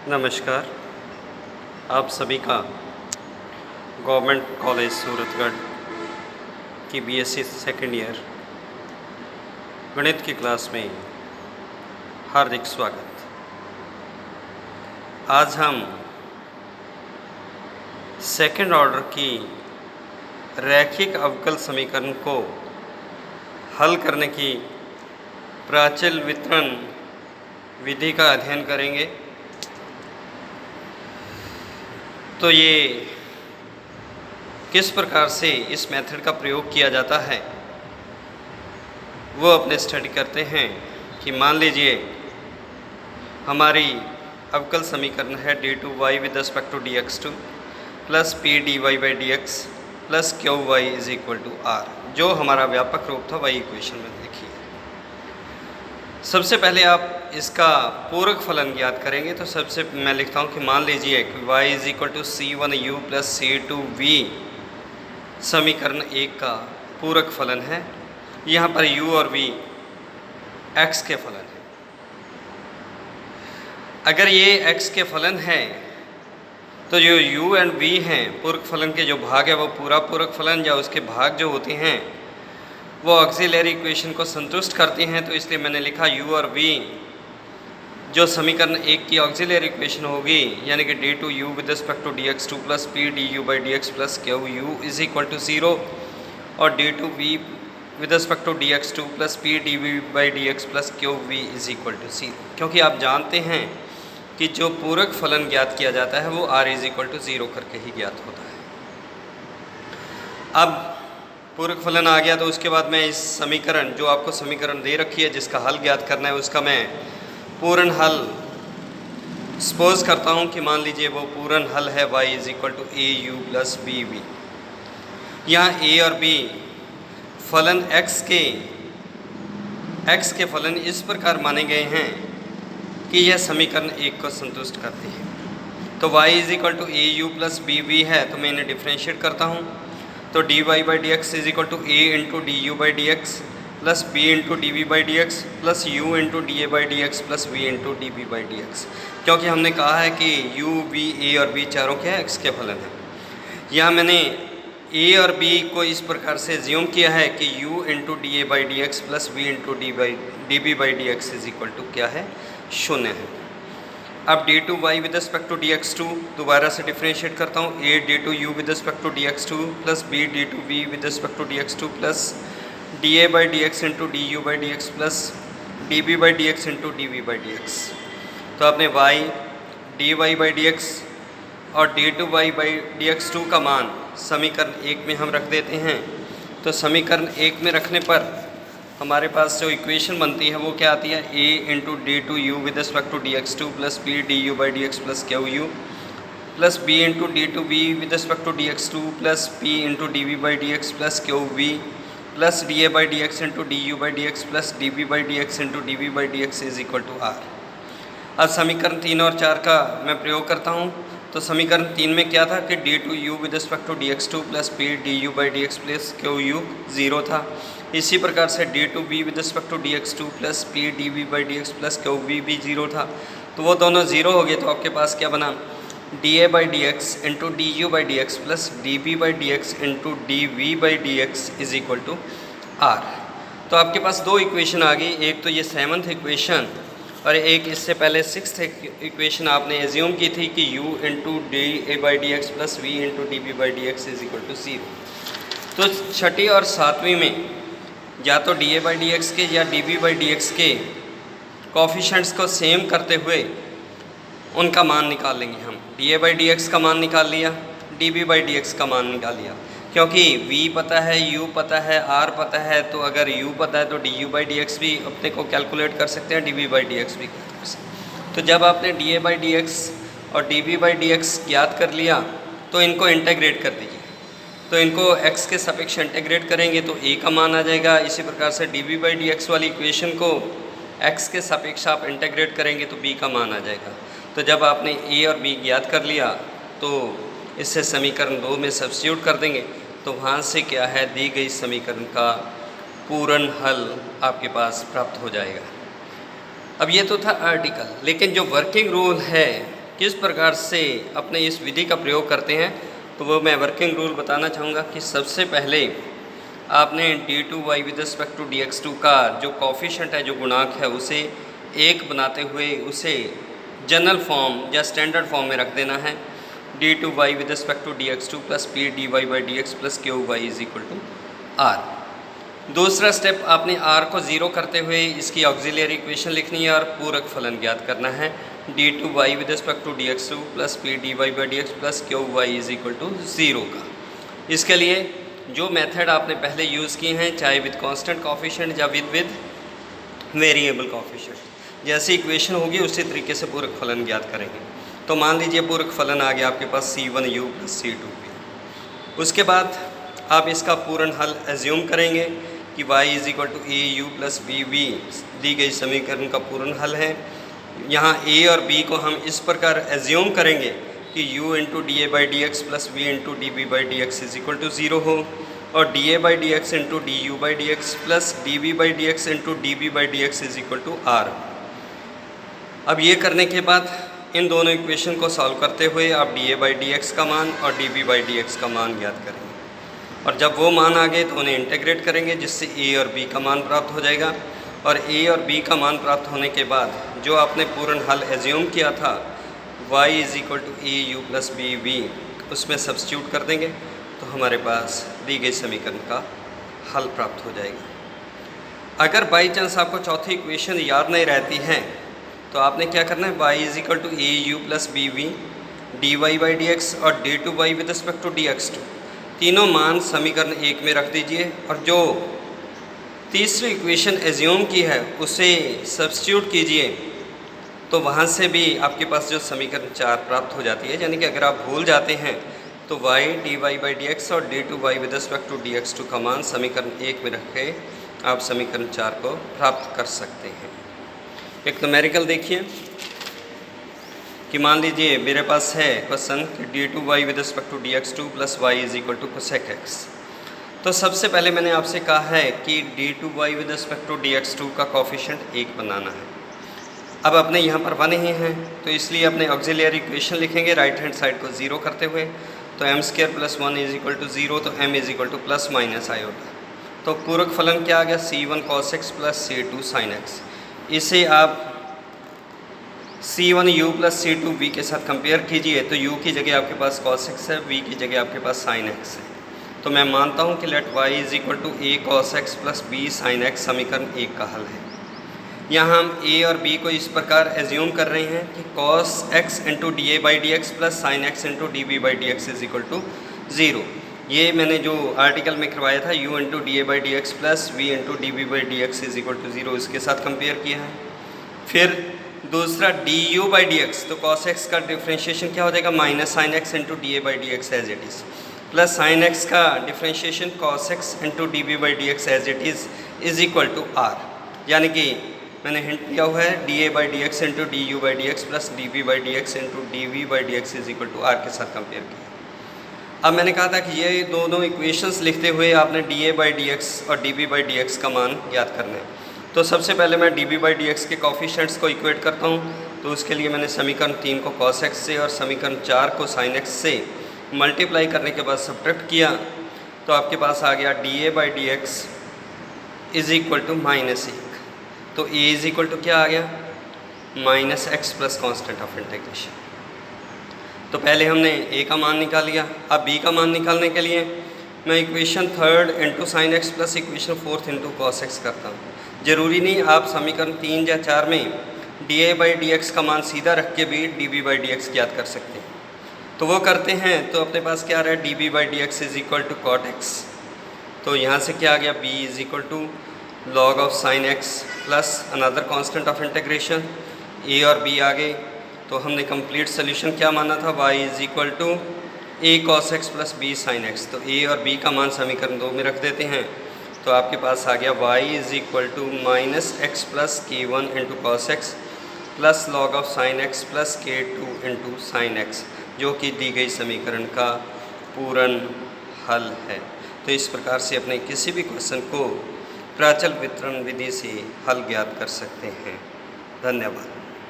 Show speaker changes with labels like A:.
A: नमस्कार। आप सभी का गवर्नमेंट कॉलेज सूरतगढ़ की बीएससी सेकेंड ईयर गणित की क्लास में हार्दिक स्वागत। आज हम सेकेंड ऑर्डर की रैखिक अवकल समीकरण को हल करने की प्राचल वितरण विधि का अध्ययन करेंगे। तो ये किस प्रकार से इस मेथड का प्रयोग किया जाता है वो अपने स्टडी करते हैं। कि मान लीजिए हमारी अवकल समीकरण है d2y with respect to dx2 plus p d y by d x plus q y is equal to r, जो हमारा व्यापक रूप था वही इक्वेशन में देखिए। सबसे पहले आप इसका पूरक फलन ज्ञात करेंगे। तो सबसे मैं लिखता हूँ कि मान लीजिए कि y is equal to c1u plus c2v समीकरण एक का पूरक फलन है। यहाँ पर u और v x के फलन है। अगर ये x के फलन है तो जो u एंड v हैं पूरक फलन के जो भाग है वो पूरा पूरक फलन या उसके भाग जो होते हैं वो ऑक्सिलरी इक्वेशन को संतुष्ट करती हैं। तो इसलिए मैंने लिखा u और v जो समीकरण एक की ऑक्सिलरी इक्वेशन होगी, यानी कि d2u with respect to dx2 plus p d u by d x plus q u is equal to 0 और d2v with respect to dx2 plus p d v by d x plus q v is equal to 0। क्योंकि आप जानते हैं कि जो पूरक फलन ज्ञात किया जाता है वो r इज इक्वल टू 0 करके ही ज्ञात होता है। अब पूरक फलन आ गया तो उसके बाद मैं इस समीकरण जो आपको समीकरण दे रखी है जिसका हल ज्ञात करना है उसका मैं पूर्ण हल सपोज करता हूँ कि मान लीजिए वो पूर्ण हल है y is equal to a u plus b v. यहाँ a और b फलन x के फलन इस प्रकार माने गए हैं कि यह समीकरण एक को संतुष्ट करते हैं। तो y is equal to a u plus b v है तो मैं इन्हें डिफ्रेंशिएट करता हूँ। तो d y by d x is equal to a into d u by d x plus b into d v by d x plus u into d a by d x plus v into d b by d x. क्योंकि हमने कहा है कि you V A और B चारों क्या है x के फलन हैं। यहाँ मैंने ए और बी को इस प्रकार से ज्यूम किया है कि u into d a by d x plus v into d b by d x is equal to क्या है, 0 है। अब d2y with respect to dx2 दोबारा से डिफ्रेंशिएट करता हूँ। a d2u with respect to dx2 plus b d2v with respect to dx2 plus da by d x into d u by d x plus d b by d x into d v by d x. तो आपने y dy by d x और d2y by dx2 का मान समीकरण एक में हम रख देते हैं। तो समीकरण एक में रखने पर हमारे पास जो इक्वेशन बनती है वो क्या आती है, a into d two u with respect to dx2 plus p d u by d x plus q u plus b into d two v with respect to dx2 plus p into d v by d x plus q v plus d a by d x into d u by d x plus d b by d x into d v by d x is equal to r. अब समीकरण 3 और 4 का मैं प्रयोग करता हूँ। तो समीकरण 3 में क्या था कि d2u with respect to dx2 plus p d u by d x plus q u 0 था। इसी प्रकार से d2v with respect to dx2 plus p d v by d x plus q v भी 0 था। तो वो दोनों 0 हो गए तो आपके पास क्या बना, d a by d x into d u by d x plus d b by d x into d v by d x is equal to r. तो आपके पास दो इक्वेशन आ गई, एक तो ये 7th इक्वेशन और एक इससे पहले 6th इक्वेशन आपने एज्यूम की थी कि u into d a by d x plus v into d b by d x is equal to 0। तो छठी और सातवीं में या तो d a by d x के या d b by d x के कोफिशेंट्स को सेम करते हुए उनका मान निकाल लेंगे हम। D a by d x का मान निकाल लिया, d b by d x का मान निकाल लिया। क्योंकि v पता है, u पता है, r पता है, तो अगर u पता है तो d u by d x भी अपने को कैलकुलेट कर सकते हैं, d b by d x भी कर सकते हैं। तो जब आपने d a by d x और d b by d x ज्ञात कर लिया तो इनको इंटेग्रेट कर दीजिए। तो इनको x के सापेक्ष इंटेग्रेट करेंगे तो a का मान आ जाएगा। इसी प्रकार से d b by d x वाली इक्वेशन को x के सापेक्ष आप इंटेग्रेट करेंगे तो b का मान आ जाएगा। तो जब आपने a और b ज्ञात कर लिया तो इससे समीकरण 2 में सब्स्टिट्यूट कर देंगे तो वहाँ से क्या है, दी गई समीकरण का पूर्ण हल आपके पास प्राप्त हो जाएगा। अब ये तो था आर्टिकल, लेकिन जो वर्किंग रूल है किस प्रकार से अपने इस विधि का प्रयोग करते हैं, तो वो मैं वर्किंग रूल बताना चाहूँगा कि सबसे पहले आपने d2y with respect to dx2 का जो कॉफिशेंट है, जो गुणांक है, उसे 1 बनाते हुए उसे जनरल फॉर्म या स्टैंडर्ड फॉर्म में रख देना है। d2y with respect to dx2 plus p dy by dx plus qy is equal to r। दूसरा स्टेप, आपने r को 0 करते हुए इसकी ऑक्सिलरी इक्वेशन लिखनी है और पूरक फलन ज्ञात करना है d2y with respect to dx2 plus p dy by dx plus qy is equal to 0 का। इसके लिए जो मेथड आपने पहले यूज़ किए हैं, चाहे विद कांस्टेंट कोएफिशिएंट या विद वेरिएबल कोएफिशिएंट, जैसी इक्वेशन होगी उसी तरीके से पूरक फलन ज्ञात करेंगे। तो मान लीजिए पूरक फलन आ गया आपके पास c1u प्लस c2v। उसके बाद आप इसका पूर्ण हल एज्यूम करेंगे कि y is equal to a u plus b v दी गई समीकरण का पूर्ण हल है। यहाँ a और b को हम इस प्रकार एज्यूम करेंगे कि u into d a by d x plus v into d b by d x is equal to 0 हो, और d a by d x into d u by d x plus d b by d x into d b by d x is equal to r. अब ये करने के बाद इन दोनों equation को solve करते हुए आप d a by d x का मान और d b by d x का मान ज्ञात करेंगे, और जब वो मान आ गए तो उन्हें इंटीग्रेट करेंगे, जिससे ए और बी का मान प्राप्त हो जाएगा। और ए और बी का मान प्राप्त होने के बाद जो आपने पूर्ण हल एज्यूम किया था y is equal to a u plus b v, उसमें सब्स्टिट्यूट कर देंगे तो हमारे पास दी गई समीकरण का हल प्राप्त हो जाएगा। अगर बाई चांस आपको चौथी इक्वेशन याद नहीं रहती है तो आपने क्या करना है, y is equal to a u plus b v d y by d x और d two y with respect to d x two, तीनों मान समीकरण 1 में रख दीजिए, और जो तीसरी इक्वेशन एज्यूम की है उसे सब्स्टिट्यूट कीजिए, तो वहाँ से भी आपके पास जो समीकरण 4 प्राप्त हो जाती है। यानी कि अगर आप भूल जाते हैं तो y d y by d x और d two y with respect to d x two का मान समीकरण 1 में रख के आप समीकरण 4 को प्राप्त कर सकते हैं। एक न्यूमेरिकल देखिए कि मान लीजिए मेरे पास है क्वेश्चन कि d two y with respect to d x two plus y is equal to cosec x. तो सबसे पहले मैंने आपसे कहा है कि d two y with respect to d x two का कोफिशिएंट 1 बनाना है। अब अपने यहाँ पर बने ही हैं तो इसलिए अपने ऑक्सिलरी इक्वेशन लिखेंगे राइट हैंड साइड को 0 करते हुए, तो m square plus 1 is equal to 0, तो m is equal to plus minus iota. तो पूरक फलन क्या आ गया, c1 cos x plus c2 sin x। इसे आप c1u प्लस c2v के साथ कंपेयर कीजिए तो u की जगह आपके पास cos x है, v की जगह आपके पास sin x है। तो मैं मानता हूँ कि let y is equal to a cos x plus b sin x समीकरण 1 का हल है। यहाँ हम a और b को इस प्रकार एज्यूम कर रहे हैं कि cos x into d a by d x plus sine x into d b by d x is equal to 0। ये मैंने जो आर्टिकल में करवाया था u into d a by d x plus v into d b by d x is equal to 0, इसके साथ compare किया है। फिर दूसरा d u by d x, तो cos x का डिफ्रेंशिएशन क्या हो जाएगा, minus sign x into d a by d x as it is, plus sine x का differentiation cos x into d b by d x as it is equal to r। यानी कि मैंने hint दिया हुआ है d a by d x into d u by d x plus d b by d x into d v by d x is equal to r के साथ compare किया। अब मैंने कहा था कि ये दोनों इक्वेशंस लिखते हुए आपने d a by d x और d b by d x का मान ज्ञात करना है। तो सबसे पहले मैं d b by d x के कोफिशिएंट्स को इक्वेट करता हूँ। तो उसके लिए मैंने समीकरण 3 को cos x से और समीकरण 4 को sin x से मल्टीप्लाई करने के बाद सब्ट्रैक्ट किया, तो आपके पास आ गया d a by d x is equal to minus 1। तो a इज इक्वल टू क्या आ गया, minus x plus constant of integration. तो पहले हमने a का मान निकाल लिया। अब b का मान निकालने के लिए मैं equation 3 into sine x plus equation 4 into cos x करता हूँ। ज़रूरी नहीं आप समीकरण 3 या 4 में d a by d x का मान सीधा रख के भी d b by d x ज्ञात कर सकते हैं। तो वो करते हैं तो अपने पास क्या आ रहा है, d b by d x is equal to cot x. तो यहाँ से क्या आ गया, b is equal to log of sine x plus another constant of integration, a और b आ गए। तो हमने कंप्लीट सोल्यूशन क्या माना था, y is equal to a cos x plus b sin x। तो a और b का मान समीकरण 2 में रख देते हैं। तो आपके पास आ गया y is equal to minus x plus k one into cos x plus log of sine x plus k two into sine x, जो कि दी गई समीकरण का पूर्ण हल है। तो इस प्रकार से अपने किसी भी क्वेश्चन को प्राचल वितरण विधि से हल ज्ञात कर सकते हैं। धन्यवाद।